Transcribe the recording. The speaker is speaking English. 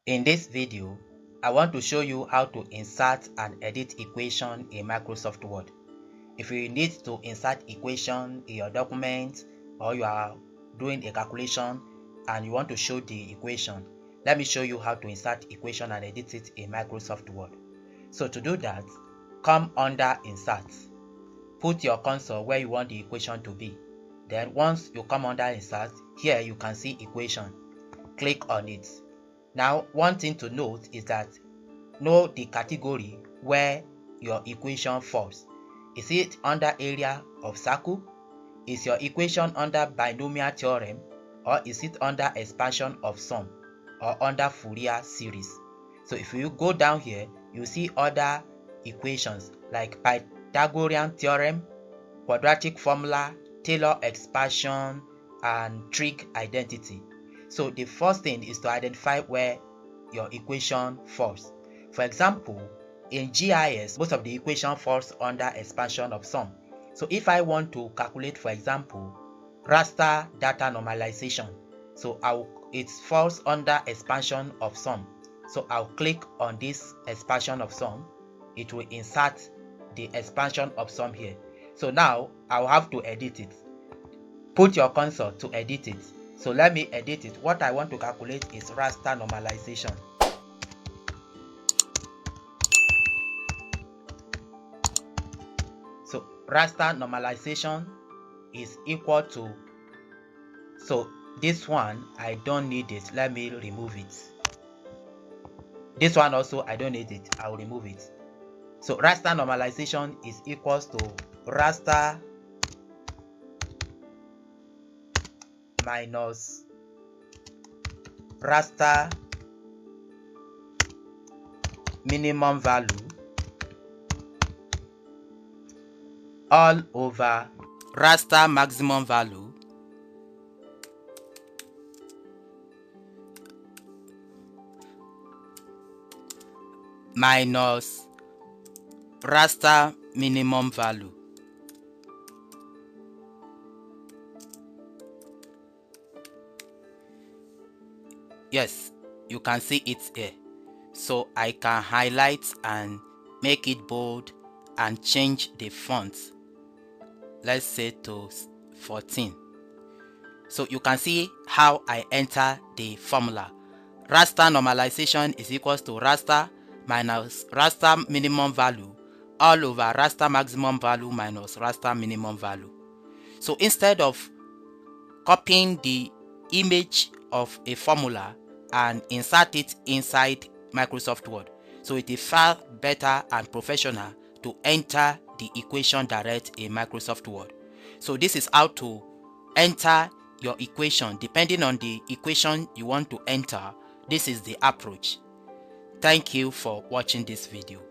In this video, I want to show you how to insert and edit equation in Microsoft Word. If you need to insert equation in your document or you are doing a calculation and you want to show the equation, let me show you how to insert equation and edit it in Microsoft Word. So to do that, come under Insert. Put your cursor where you want the equation to be. Then once you come under Insert, here you can see equation. Click on it. Now, one thing to note is that know the category where your equation falls. Is it under area of circle? Is your equation under binomial theorem? Or is it under expansion of sum? Or under Fourier series? So if you go down here, you see other equations like Pythagorean theorem, quadratic formula, Taylor expansion, and trig identity. So the first thing is to identify where your equation falls. For example, in GIS, most of the equation falls under expansion of sum. So if I want to calculate, for example, raster data normalization, so it falls under expansion of sum. So I'll click on this expansion of sum. It will insert the expansion of sum here. So now I'll have to edit it. Put your cursor to edit it. So let me edit it. What I want to calculate is raster normalization. So raster normalization is equal to, so this one I don't need it. Let me remove it. This one also I don't need it. I'll remove it. So raster normalization is equals to raster minus raster minimum value all over raster maximum value minus raster minimum value. Yes, you can see it here. So I can highlight and make it bold and change the font. Let's say to 14. So you can see how I enter the formula. Raster normalization is equals to raster minus raster minimum value all over raster maximum value minus raster minimum value. So instead of copying the image of a formula and insert it inside Microsoft Word, so it is far better and professional to enter the equation direct in Microsoft Word. So this is how to enter your equation. Depending on the equation you want to enter, this is the approach. Thank you for watching this video.